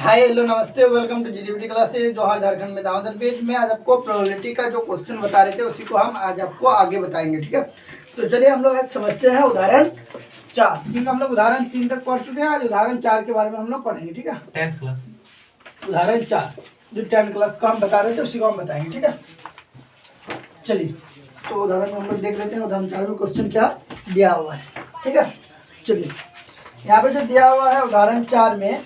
Hi hello नमस्ते welcome to जीडीपीटी classes जोहार झारखंड में दामोदर पेज में। आज आपको प्रोबेबिलिटी का जो क्वेश्चन बता रहे थे उसी को हम आज आपको आगे बताएंगे, ठीक है। तो चलिए हम लोग आज समझते हैं उदाहरण 4, क्योंकि हम लोग उदाहरण 3 तक पढ़ चुके हैं। आज उदाहरण 4 के बारे में हम लोग पढ़ेंगे, ठीक है। 10th क्लास उदाहरण 4 जो 10th क्लास का हम बता रहे थे उसी को हम बताएंगे, ठीक है। चलिए तो उदाहरण में हम लोग देख लेते हैं उदाहरण 4 में क्वेश्चन क्या दिया हुआ है, ठीक है। चलिए यहाँ पे जो दिया हुआ है उदाहरण 4 में,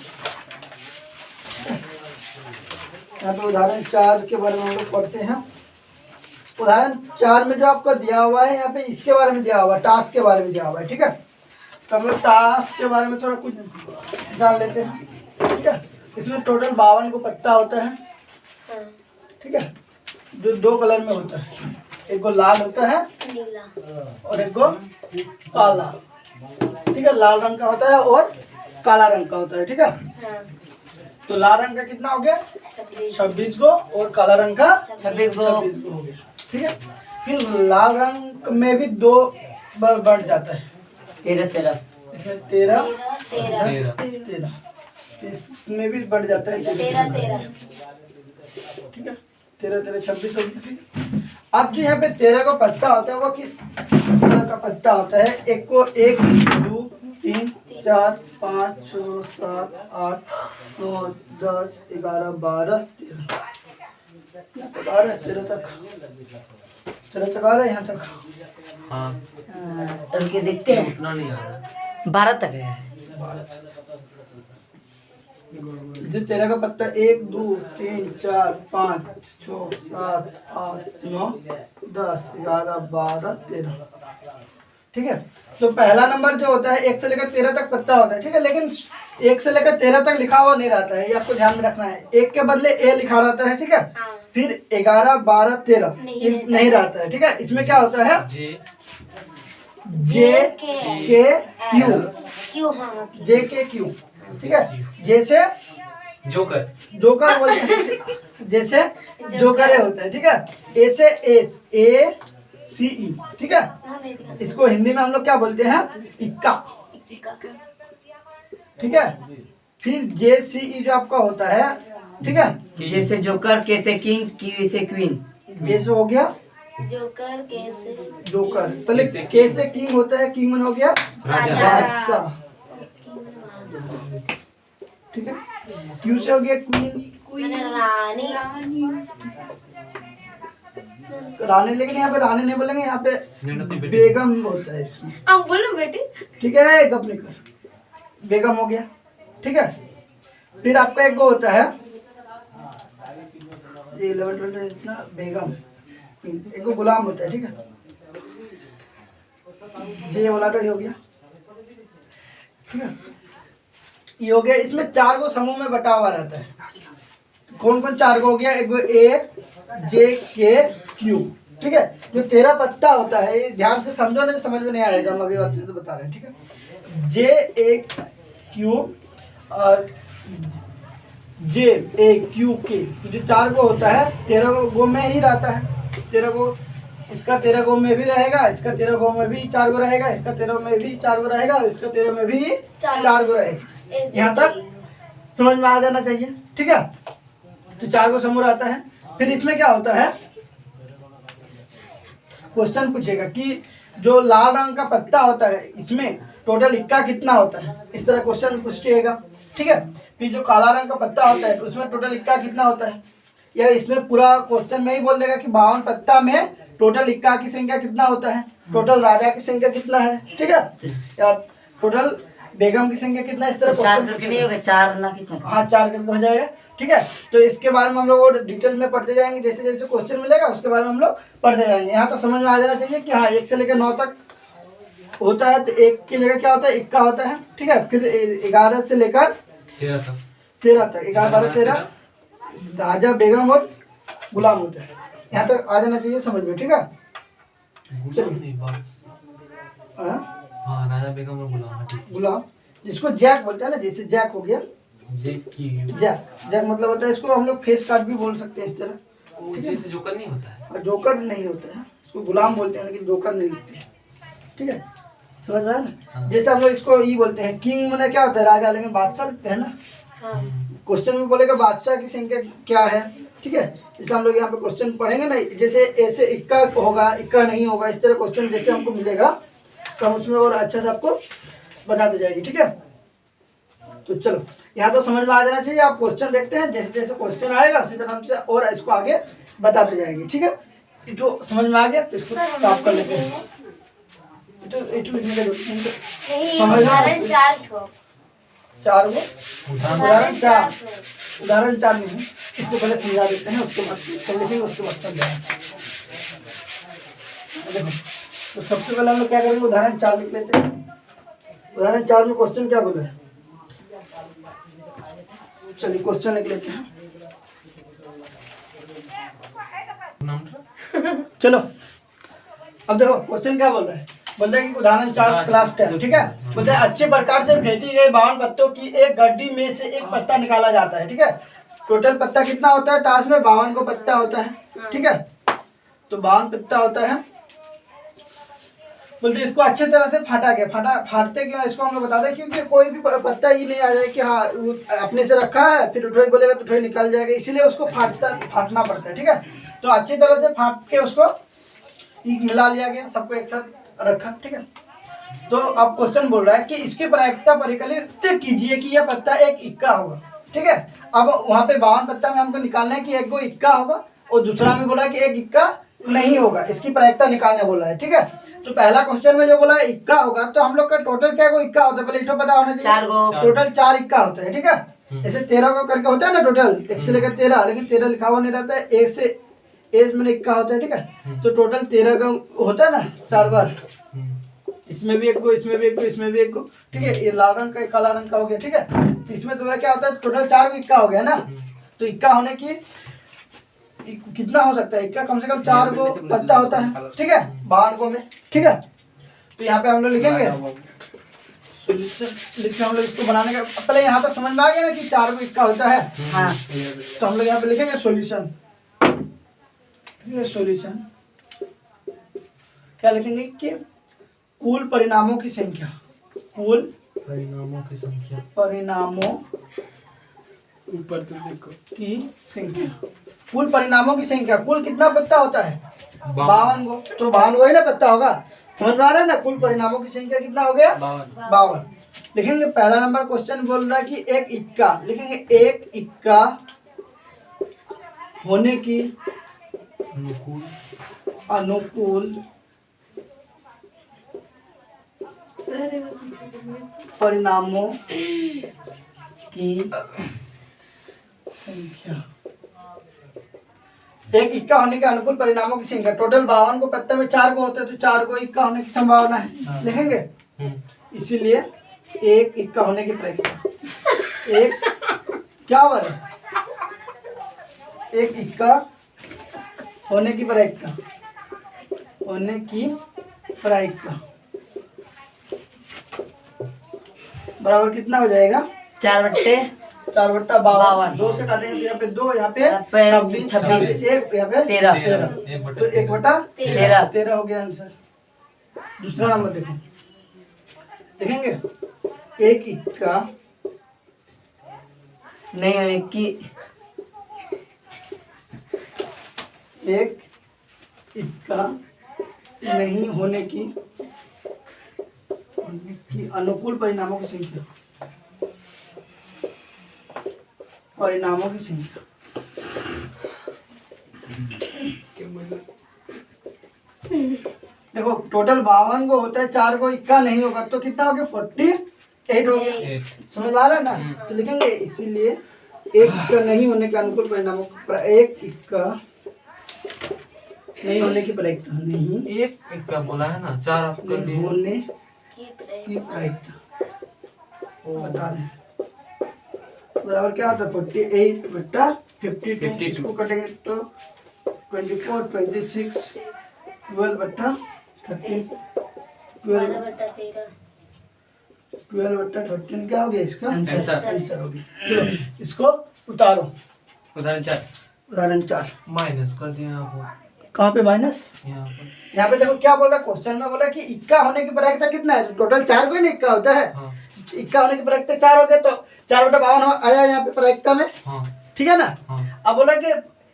यहाँ पे उदाहरण 4 के बारे में हम लोग पढ़ते हैं। उदाहरण 4 में जो आपको दिया हुआ है यहाँ पे इसके बारे में दिया हुआ है, टास्क के बारे में दिया हुआ है, ठीक है। तो हम लोग टास्क के बारे में थोड़ा कुछ जान लेते हैं, ठीक है। इसमें टोटल 52 को पत्ता होता है, ठीक है, जो 2 कलर में होता है। एक को लाल होता है और एक को काला, ठीक है। लाल रंग का होता है और काला रंग का होता है, ठीक है। तो लाल रंग का कितना हो गया 26 को और काला रंग का 26 को हो गया, ठीक है। फिर लाल रंग में भी 2 बढ़ जाता है, 13 इसमें भी बढ़ जाता है 13, ठीक है। 13 26 हो गया, ठीक है। अब जो यहाँ पे 13 का पत्ता होता है वो किस तरह का पत्ता होता है? एक को 1 2 3 4 5 6 7 8 9 10 11 12 13 13 तक आ रहा है यहाँ तक। हाँ चल के देखते हैं, उतना नहीं आ रहा। 12 तक है। जिस 13 का पत्ता 1 2 3 4 5 6 7 8 9 10 11 12 13, ठीक है। तो पहला नंबर जो होता है 1 से लेकर 13 तक पत्ता होता है, ठीक है। लेकिन 1 से लेकर 13 तक लिखा हुआ नहीं रहता है, ये आपको ध्यान में रखना है। 1 के बदले ए लिखा रहता है, ठीक है। फिर 11 12 13 नहीं रहता है, ठीक है। इसमें क्या होता है जे के क्यू, ठीक है। जैसे जोकर बोलते हैं, जैसे जोकर होता है, ठीक है। ए से एस ए सी ई, ठीक है। इसको हिंदी में हम लोग क्या बोलते हैं? इक्का, ठीक है। फिर जे सी ई जो आपका होता है, ठीक है। जैसे जोकर, के से किंग, क्यू से क्वीन। जैसे हो गया जोकर, पहले के से किंग होता है, किंग में हो गया बादशाह, ठीक है। क्यू से हो गया क्वीन रानी, लेकिन यहाँ पे रानी नहीं बोलेंगे, यहाँ पे बेगम होता है इसमें। आप बोलो बेटी, ठीक है, गप नहीं कर, बेगम हो गया, ठीक है। फिर आपका एक वो होता है 11 12 इतना बेगम, एक वो गुलाम होता है, ठीक है। ये वाला तो हो गया, ठीक है। ये हो गया। इसमें 4 को समूह में बटा हुआ रहता है। कौन कौन 4 को हो गया? एक वो ए जे के क्यू, ठीक है। जो 13 पत्ता होता है, ये ध्यान से समझो, नहीं समझ में नहीं आएगा, हम अभी अच्छे से बता रहे हैं, ठीक है। जे ए क्यू और जे ए क्यू के, जो 4 को होता है 13 गो में ही रहता है। 13 को इसका 13 गो में भी रहेगा, इसका 13 गो में भी 4 गो रहेगा, इसका 13 में भी 4 गो रहेगा, इसका 13 में भी 4 गो रहेगा। यहाँ तक समझ में आ जाना चाहिए, ठीक है। तो 4 को समूह आता है। फिर इसमें क्या होता है, क्वेश्चन पूछेगा कि जो लाल रंग का पत्ता होता है इसमें टोटल इक्का कितना होता है, इस तरह क्वेश्चन पूछेगा, ठीक है। फिर जो काला रंग का पत्ता होता है उसमें टोटल इक्का कितना होता है, या इसमें पूरा क्वेश्चन में ही बोल देगा कि 52 पत्ता में टोटल इक्का की संख्या कितना होता है, टोटल राजा की संख्या कितना है, ठीक है, या टोटल बेगम की संख्या कितना, इस तरह 4 करके नहीं होगा, 4 ना कितना? हाँ 4 करके हो जाएगा, ठीक है। तो इसके बारे में हम लोग और डिटेल में पढ़ते जाएंगे, जैसे जैसे क्वेश्चन मिलेगा उसके बारे में हम लोग पढ़ते जाएंगे। यहाँ तो समझ में आ जाना चाहिए कि हाँ 1 से लेकर 9 तक होता है, तो 1 की जगह क्या होता है? इक्का होता है, ठीक है। फिर 11 से लेकर 13 तक 11 12 13 राजा बेगम और गुलाम होता है। यहाँ तक आ जाना चाहिए समझ में, ठीक है। चलिए राजा बेगम और गुलाम जिसको जैक बोलते हैं ना, जैसे जैक हो गया जैक मतलब होता है, इसको हम लोग फेस कार्ड भी बोल सकते हैं इस तरह, जैसे जोकर नहीं होता है। जोकर नहीं होता है, इसको गुलाम बोलते हैं, लेकिन जोकर नहीं लिखते हैं, ठीक है। समझ रहा है ना। जैसे हम लोग इसको ई बोलते हैं, किंग मैंने क्या होता है राजा, लेकिन बादशाह लिखते हैं ना, क्वेश्चन में बोलेगा बादशाह की संख्या क्या है, ठीक है। जैसे हम लोग यहाँ पे क्वेश्चन पढ़ेंगे ना, जैसे ऐसे इक्का होगा, इक्का नहीं होगा, इस तरह क्वेश्चन जैसे हमको मिलेगा तो हम उसमें और अच्छा से आपको बताते जाएगी, ठीक है। तो चलो यहाँ तो समझ में आ जाना चाहिए। आप क्वेश्चन देखते हैं, जैसे जैसे क्वेश्चन आएगा उसी तरह हमसे और इसको आगे बताते जाएंगे, ठीक है। तो समझ में आ गया तो इसको साफ कर लेते हैं। तो लिखने के उदाहरण 4 चार वो उदाहरण 4 में है। इसको पहले समझा देते हैं, उसके बाद इसको लिखेंगे, उसके बाद समझाएंगे। देखो तो सबसे पहले हम लोग क्या करेंगे, उदाहरण 4 लिख लेते हैं। उदाहरण 4 में क्वेश्चन क्या बोला है, चलिए क्वेश्चन लिख लेते हैं। चलो अब देखो क्वेश्चन क्या बोल रहा है, बोल रहा है कि उदाहरण 4 क्लास 10, ठीक है। बोलते हैं अच्छे प्रकार से फेंटी गई 52 पत्तों की एक गड्डी में से एक पत्ता निकाला जाता है, ठीक है। टोटल पत्ता कितना होता है, टास्क में 52 को पत्ता होता है, ठीक है। तो 52 पत्ता होता है। बोलते इसको अच्छे तरह से फाटा गया। फाटते क्यों इसको हम लोग बता दें, क्योंकि कोई भी पत्ता ही नहीं आ जाए कि हाँ अपने से रखा है फिर उठोई बोलेगा तो उठोई निकल जाएगा, इसीलिए उसको फाटना पड़ता है, ठीक है। तो अच्छी तरह से फाट के उसको मिला लिया गया, सबको एक साथ रखा, ठीक है। तो अब क्वेश्चन बोल रहा है कि इसकी प्रायिकता परिकलित कीजिए कि यह पत्ता एक इक्का होगा, ठीक है। अब वहाँ पे 52 पत्ता में हमको निकालना है कि एक को इक्का होगा और दूसरा में बोला है कि एक इक्का नहीं होगा, इसकी प्रायिकता निकालने बोला है, ठीक है। तो पहला क्वेश्चन में जो बोला है इक्का होगा, तो हम लोग का टोटल क्या को इक्का होता है, पहले इसको पता होना चाहिए। टोटल 4 इक्का होता है, ठीक है। जैसे 13 को करके होता है ना टोटल, 1 से लेकर 13, लेकिन 13 लिखा हुआ नहीं रहता है, 1 से एज में इक्का होता है, ठीक है। तो टोटल 13 का होता है ना 4 बार, इसमें भी एक को, इसमें भी एक को, इसमें भी एक को, ठीक है। ये लाल रंग का काला रंग का हो गया, ठीक है। तो इसमें तुम्हारा क्या होता है, टोटल 4 को इक्का हो गया ना। तो इक्का होने की कितना हो सकता है, इक्का कम से कम 4 को पत्ता होता है, ठीक है, 52 को में, ठीक है। तो यहाँ पे हम लोग लिखेंगे सोल्यूशन, लिख के हम लोग इसको बनाने का पहले यहाँ तक समझ में आ गया ना कि 4 को इक्का होता है। हाँ। तो हम लोग यहाँ पे लिखेंगे सोल्यूशन। सॉल्यूशन क्या लिखेंगे कि कुल परिणामों की संख्या, कुल परिणामों ऊपर तो देखो की संख्या, कुल परिणामों की संख्या। कुल कितना पत्ता होता है, 52 को, तो 52 ही ना पत्ता होगा, समझ में आ रहा है ना। कुल परिणामों की संख्या कितना हो गया, 52। लिखेंगे पहला नंबर क्वेश्चन बोल रहा है कि एक इक्का, लिखेंगे एक इक्का होने की अनुकूल परिणामों की संख्या। एक इक्का होने के अनुकूल परिणामों की संख्या। टोटल 52 को पत्ते में 4 को होते हैं, तो 4 को इक्का होने की संभावना है, लिखेंगे। इसीलिए एक इक्का होने की प्रायिकता, एक क्या वर्ग है, एक इक्का होने की प्रायिकता, होने की प्रायिकता बराबर कितना हो जाएगा, 4/52। 2 से काटेंगे तो यहाँ पे 2, यहाँ पे 26, एक यहाँ पे 13, तो 1/13 हो गया आंसर। दूसरा नंबर देखो, देखेंगे एक इक्का नहीं होने की, एक इक्का नहीं होने की अनुकूल परिणामों की संख्या, परिणामों की संख्या। देखो टोटल 52 को होता है, 4 को इक्का नहीं होगा, तो कितना हो गया, 48 हो गया, समझ आ रहा है ना। तो लिखेंगे इसीलिए एक इक्का नहीं होने के अनुकूल परिणामों, एक इक्का नहीं होने की प्रायिकता, नहीं एक इक्का बोला है ना, 4 आप कर लिए होने की प्रायिकता बता रहे हैं। बराबर क्या होता है, 48/52। इसको कटेंगे तो 24, 26, 12/13, 12/13 क्या हो गया इसका आंसर हो गया। चलो इसको उतारो, उदाहरण 4 उदाहरण 4 माइनस कर दिया आपको, कहाँ पे माइनस? यहाँ पर। यहाँ पे देखो क्या बोल रहा है क्वेश्चन में, बोला कि इक्का होने की प्रायिकता कितना है? टोटल 4 को ही ना इक्का होता है। हाँ इक्का होने की प्रायिकता 4 हो गया, तो 4/52 आया यहाँ पे प्रायिकता में, हाँ ठीक है ना। हाँ। अब बोला कि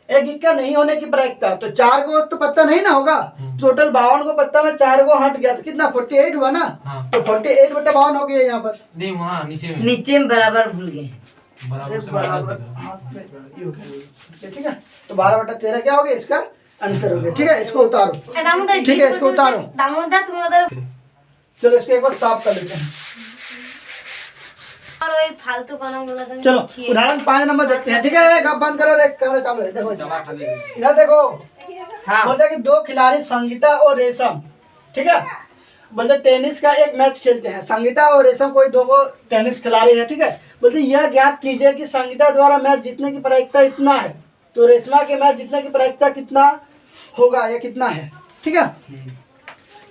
एक इक्का नहीं होने की प्रायिकता, तो 4 को तो पत्ता नहीं ना होगा, टोटल 52 को पत्ता में 4 को हट गया तो कितना 48 हुआ ना। हाँ। तो 48/52 हो गया यहाँ पर। नहीं वहाँ नीचे में नीचे में बराबर भूल गए। बराबर से बराबर माइनस दिख रहा है। हाथ में ये हो गया, ठीक है। तो 12/13 क्या हो गया? इसका आंसर हो गया, ठीक है। इसको उतारो, दामोदर ठीक है, इसको उतारो। दामोदर तुम उधर चलो इसको एक बार साफ कर लेते हैं। और वही फालतू बना बोला तुम। चलो उदाहरण 5 नंबर देखते हैं, ठीक है। अब बंद करो, एक कैमरा चालू है, देखो दवा खा ले। इधर देखो। हाँ बोलते हैं कि 2 खिलाड़ी संगीता और रेशम, ठीक है, बोलते टेनिस का एक मैच खेलते हैं। संगीता और रेशम कोई 2 टेनिस खिलाड़ी है, ठीक है। बोलते यह ज्ञात कीजिए कि संगीता द्वारा मैच जीतने की प्रायिकता इतना है, तो रेशमा के मैच जीतने की प्रायिकता कितना होगा या कितना है, ठीक है।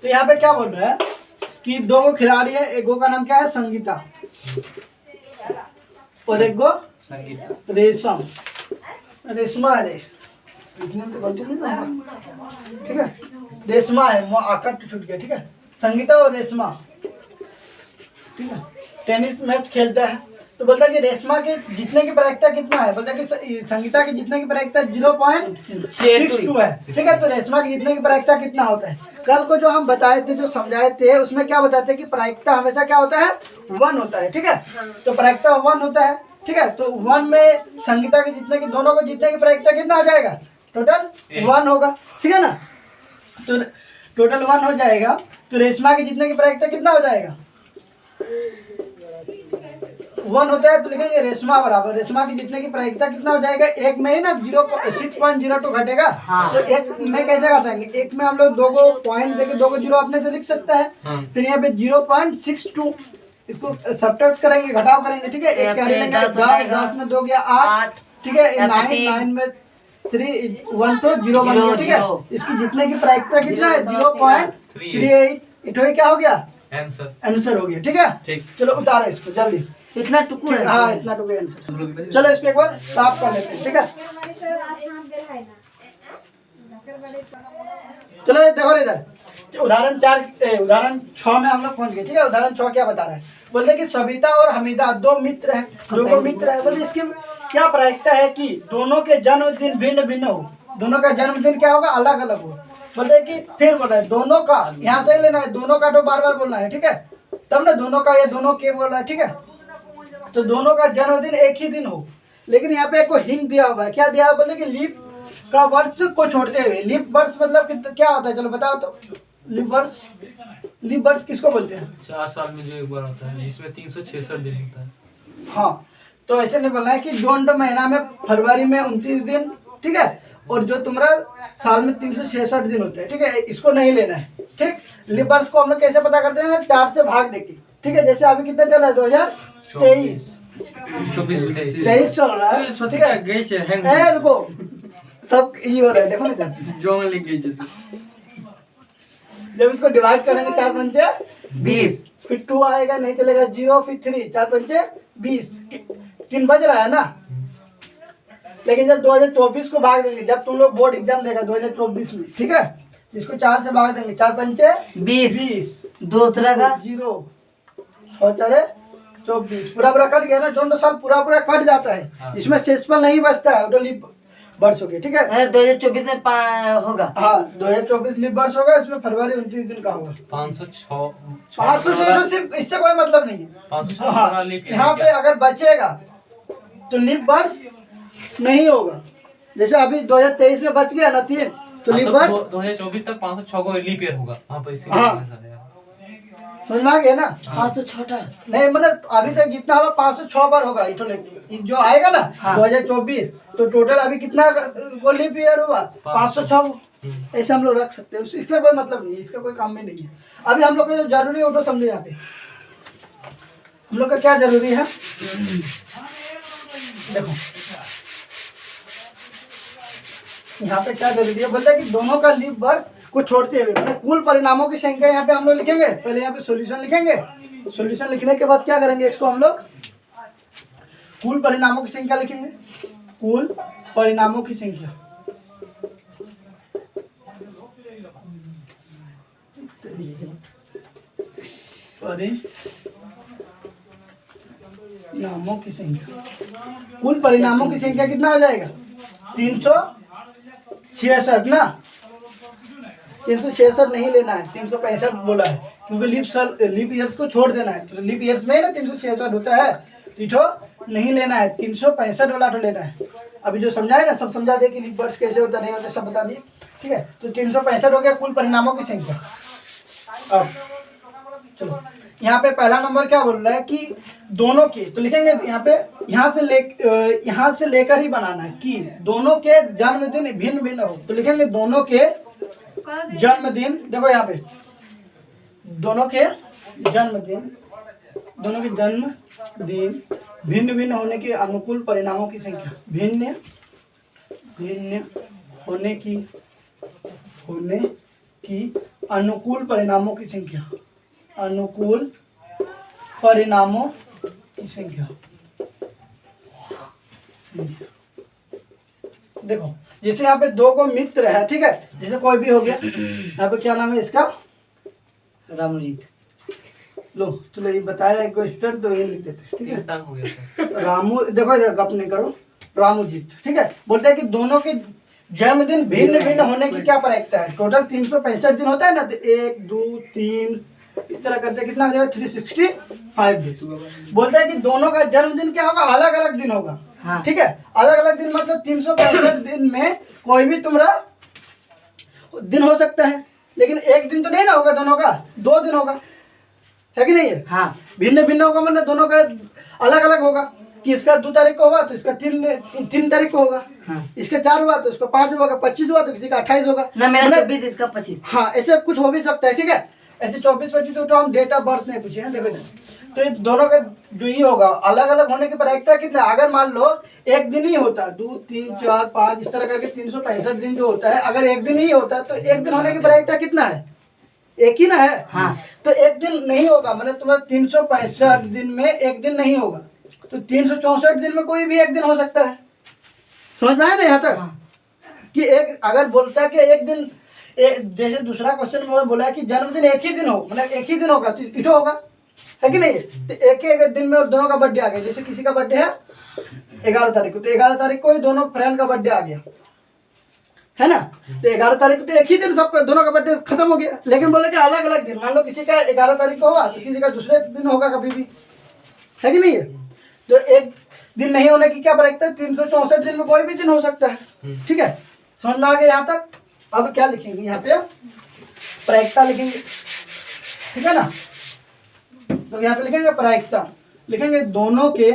तो यहाँ पे क्या बोल रहा है कि 2 खिलाड़ी है, एक का नाम क्या है? संगीता, और एक संगीत रेशम, रेशमा है रे। लिखने में तो गलती नहीं ना, ठीक है। रेशमा है, वो आकर छूट गया, ठीक है। संगीता और रेशमा, ठीक है, टेनिस मैच खेलता है। तो बोलता है कि रेशमा के जीतने की प्रायिकता कितना है? बोलता है कि संगीता की जीतने की प्रायिकता 0.62 है, ठीक है। तो रेशमा की जीतने की प्रायिकता कितना होता है? कल को जो हम बताए थे, जो समझाए थे, उसमें क्या बताते हैं कि प्रायिकता हमेशा क्या होता है? 1 होता है, ठीक है। तो प्रायिकता 1 होता है, ठीक है। तो 1 में संगीता के जीतने की, दोनों को जीतने की प्रायिकता कितना हो जाएगा? टोटल 1 होगा, ठीक है ना। तो टोटल 1 हो जाएगा, तो रेशमा के जीतने की प्रायिकता कितना हो जाएगा? 1 होता है, तो लिखेंगे रेशमा बराबर, रेशमा की जीतने की प्रायिकता कितना हो जाएगा? 1 में ही ना 6.02 घटेगा। हाँ। तो 1 में कैसे घटाएंगे? 1 में हम लोग 2 को पॉइंट देके 2 को 0 अपने से लिख सकते हैं। फिर यहाँ पे 0.62 इसको सब्ट्रैक्ट करेंगे, घटाव करेंगे, ठीक है। एक कैरी लेंगे, 10 में 2 गया 8, ठीक है। 9 में 3 1 तो 0 बन गया, ठीक है। इसकी जीतने की प्रायिकता कितना है? 0.38। इटो क्या हो गया? आंसर हो गया, ठीक है। ठीक। चलो उतारो इसको जल्दी। इतना टुकड़ है। हाँ इतना टुकड़ा आंसर। चलो इसको एक बार साफ कर लेते हैं, ठीक है। चलो देखो इधर उदाहरण 6 में हम लोग पहुंच गए, ठीक है। उदाहरण 6 क्या बता रहा है? बोलते हैं कि सविता और हमीदा 2 मित्र हैं, 2 को मित्र है। बोलते इसकी क्या प्रायिकता है कि दोनों के जन्मदिन भिन्न भिन्न हो, दोनों का जन्मदिन क्या होगा? अलग अलग हो। बोलते कि फिर बोल रहा है दोनों का, यहाँ से लेना है, दोनों का तो बार बार बोलना है, ठीक है। तब ना दोनों का, या दोनों के बोल रहा है, ठीक है। तो दोनों का जन्मदिन एक ही दिन हो, लेकिन यहाँ पे एक हिंट दिया हुआ है। क्या दिया हुआ? बोले कि लीप का वर्ष को छोड़ते हुए। लीप वर्ष मतलब क्या होता है? चलो बताओ तो। लीप वर्ष किसको बोलते हैं? 4 साल में जो एक बार होता है, जिसमें 366 दिन होता है। हाँ, तो ऐसे नहीं बोलना है कि जून महीना में, फरवरी में 29 दिन, ठीक है। और जो तुम्हारा साल में 366 दिन होते हैं, ठीक है। इसको नहीं लेना है, ठीक। लीप वर्ष को हम लोग कैसे पता करते हैं? 4 से भाग देके, ठीक है। जैसे अभी कितना चल रहा है? 2023 23 चल रहा है, ठीक है। रुको, सब ये हो रहा है, देखो ना जो में लिख गई। जब इसको डिवाइड करेंगे 4 पंचे 20, फिर 2 आएगा, नहीं चलेगा 0, फिर 3, 4 पंचे 20, 3 बज रहा है ना। लेकिन जब 2024 को भाग देंगे, जब तुम लोग बोर्ड एग्जाम देगा 2024 में, ठीक है, इसको 4 से भाग देंगे, 4 पंचे 20, 2 तरह का 0, 6 4 24, पूरा कट गया ना। जो साल पूरा कट जाता है, इसमें शेषफल नहीं बचता है, तो लीप वर्ष हो गया, ठीक है। 2024 में होगा। हाँ 2024 लीप वर्ष होगा, इसमें फरवरी 29 दिन का होगा। 506 तो सिर्फ इससे कोई मतलब नहीं है। हाँ, यहाँ पे अगर बचेगा तो लीप वर्ष नहीं होगा। जैसे अभी 2023 में बच गया ना 3, तो लीप वर्ष 2024 तक 506 को लीप ईयर होगा। समझ में आ गया ना। 506 नहीं मतलब अभी तक जितना होगा 506 बार होगा। जो आएगा ना 2024, तो टोटल अभी कितना वो लीप ईयर हुआ? 506। ऐसे हम लोग रख सकते हैं, इसका कोई मतलब नहीं है, इसका कोई काम भी नहीं है। अभी हम लोग को जो जरूरी है वो तो समझे। यहाँ पे हम लोग का क्या जरूरी है? देखो यहाँ पे क्या जरूरी है? बोलते हैं कि दोनों का लीप वर्ष को छोड़ते हुए, मतलब कुल परिणामों की संख्या यहाँ पे हम लोग लिखेंगे। पहले यहाँ पे सॉल्यूशन लिखेंगे, सॉल्यूशन लिखने के बाद क्या करेंगे? इसको हम लोग कुल परिणामों की संख्या लिखेंगे। कुल परिणामों की संख्या, परिणामों की संख्या, कुल परिणामों की संख्या कितना हो जाएगा? 366 ना। 366 नहीं लेना है, 365 बोला है, क्योंकि लीप ईयर्स को छोड़ देना है। तो लीप ईयर्स में ना 366 होता है, तीठो नहीं लेना है, 365 वाला तो लेना है। अभी जो समझाए ना, सब समझा दे कि लीप ईयर्स कैसे होता नहीं होता, सब बता दिए। ठीक है, तो 365 हो गया कुल परिणामों की संख्या। अब चलो, यहाँ पे पहला नंबर क्या बोल रहा है कि दोनों के, तो लिखेंगे यहाँ पे, यहाँ से लेकर ही बनाना है कि दोनों के जन्मदिन भिन्न भिन्न हो। तो लिखेंगे दोनों के जन्मदिन, देखो यहाँ पे दोनों के जन्मदिन भिन्न भिन्न होने के अनुकूल परिणामों की संख्या, भिन्न होने की अनुकूल परिणामों की संख्या, अनुकूल परिणामों की संख्या। देखो जैसे यहाँ पे दो को मित्र है, ठीक है, जैसे कोई भी हो गया, यहाँ पे क्या नाम है इसका? रामजीत। लो चलो, ये बताया एक स्टूडेंट, तो ये लिख देते, ठीक है। टांग हो गया था। रामू, देखो इधर गप नहीं करो, रामूजीत, ठीक है। बोलते हैं कि दोनों के जन्मदिन भिन्न भिन्न होने की क्या प्रायिकता है? टोटल 365 दिन होता है ना, तो 1 2 3 इस तरह करते कितना हो जाएगा? 365 डेज। बोलते हैं कि दोनों का जन्मदिन क्या होगा? अलग अलग दिन होगा। हाँ। ठीक है, अलग अलग दिन मतलब 365 दिन में कोई भी तुम्हारा दिन हो सकता है, लेकिन एक दिन तो नहीं ना होगा दोनों का, 2 दिन होगा, है कि नहीं है? हाँ। भिन्न भिन्न होगा मतलब दोनों का अलग अलग होगा, कि इसका 2 तारीख को होगा तो इसका 3 तारीख को होगा। हाँ। इसका 4 हुआ तो इसका 5 होगा, 25 हुआ तो किसी का 28 होगा ना, मेरा मतलब- 24, इसका 25। हाँ, ऐसे कुछ हो भी सकता है। ठीक है, ऐसे 24-25 तो हम डेट ऑफ बर्थ नहीं पूछे हैं, देखो तो ये दोनों का जो ही होगा अलग अलग होने की प्रायिकता कितना? अगर मान लो एक दिन ही होता, 2 3 4 5 इस तरह करके 365 दिन जो होता है, अगर एक दिन ही होता तो एक दिन होने की प्रायिकता कितना है? एक ही ना है। हाँ। तो एक दिन नहीं होगा, मतलब तुम्हारा 365 दिन में एक दिन नहीं होगा, तो 364 दिन में कोई भी एक दिन हो सकता है। समझ में आया ना यहाँ तक? हाँ। कि एक अगर बोलता है कि एक दिन जैसे दूसरा क्वेश्चन में बोला है कि जन्मदिन एक ही दिन हो, मतलब एक ही दिन होगा तो इटो होगा, है कि नहीं? तो एक दिन में दोनों का बर्थडे आ गया, जैसे किसी का बर्थडे है 11 तारीख को, तो 11 तारीख को ही दोनों फ्रेंड का बर्थडे आ गया, है ना? तो 11 तारीख को तो एक ही दिन सबका दोनों का बर्थडे खत्म हो गया। लेकिन बोले कि अलग अलग दिन, मान लो किसी का 11 तारीख को होगा तो किसी का दूसरे दिन होगा कभी भी, है कि नहीं है? तो एक दिन नहीं होने की क्या प्रायिकता है? 364 दिन में कोई भी दिन हो सकता है। ठीक है, समझ में आ गया यहाँ तक? अब क्या लिखेंगे यहाँ पे? प्रायिकता लिखेंगे, ठीक है ना? तो यहाँ पे लिखेंगे प्रायिकता, लिखेंगे दोनों के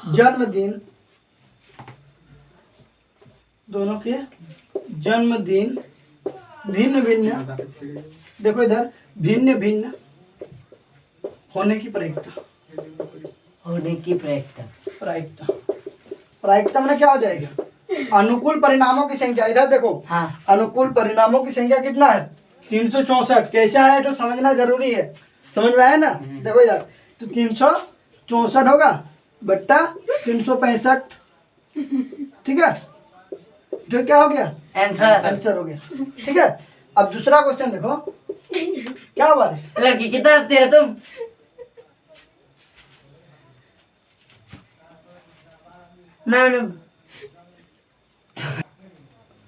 जन्मदिन भिन्न भिन्न, देखो इधर, भिन्न भिन्न होने की प्रायिकता, होने की प्रायिकता। प्रायिकता में क्या हो जाएगा? अनुकूल परिणामों की संख्या। इधर देखो, हाँ। अनुकूल परिणामों की संख्या कितना है? 364। कैसा है तो समझना जरूरी है, समझ में आया ना? देखो इधर, तो 364 होगा बट्टा 365, ठीक है, जो क्या हो गया? आंसर हो गया। ठीक है, अब दूसरा क्वेश्चन देखो, क्या हुआ रे? लड़की कितना आते हो तुम? मैडम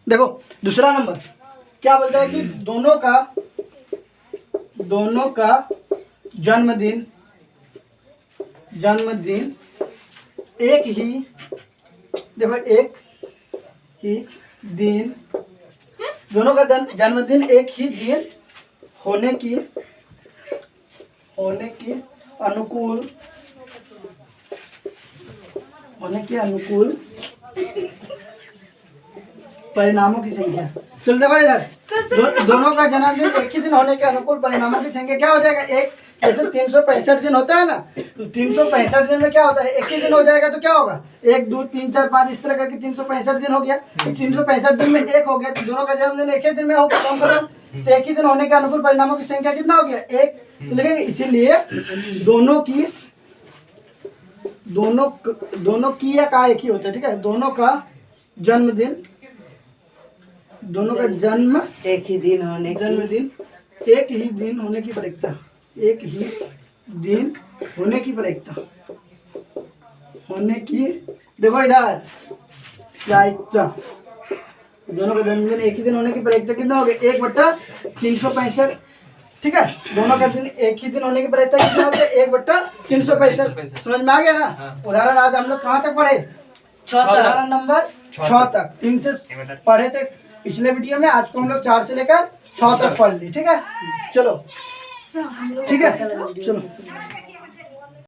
देखो दूसरा नंबर क्या बोलता है कि दोनों का जन्मदिन एक ही, देखो एक ही दिन, दोनों का जन्मदिन एक ही दिन होने की अनुकूल परिणामों की संख्या। चल देखो इधर, दोनों का जन्मदिन एक ही दिन होने के अनुकूल परिणामों की संख्या क्या हो जाएगा? एक, जैसे 365 दिन होता है ना, तो 365 दिन में क्या होता है? एक ही दिन हो जाएगा तो क्या होगा? 1 2 3 4 5 इस तरह करके 365 दिन हो गया। तो 365 दिन में एक हो गया, तो दोनों का जन्मदिन एक ही दिन में होगा, कम करो, तो एक ही दिन होने के अनुकूल परिणामों की संख्या कितना हो गया? 1। तो लिखेंगे इसीलिए दोनों की या का एक ही होता है। ठीक है, दोनों का जन्म एक ही दिन होने की जन्मदिन एक ही दिन होने की प्रायिकता, एक ही दिन होने की प्रायिकता, होने की, देखो इधर प्रायिकता, दोनों का जन्मदिन एक ही दिन होने की प्रायिकता कितना हो गया 1/365। ठीक है, दोनों का दिन एक ही दिन होने की प्रायिकता कितना हो गया 1/365। समझ में आ गया ना। हाँ। उदाहरण आज हम लोग कहाँ तक पढ़े, 6 तक। उदाहरण नंबर 6 तक। 3 से पढ़े थे पिछले वीडियो में, आज को हम लोग 4 से लेकर 6 तक पढ़ ली। ठीक है, चलो ठीक है, चलो।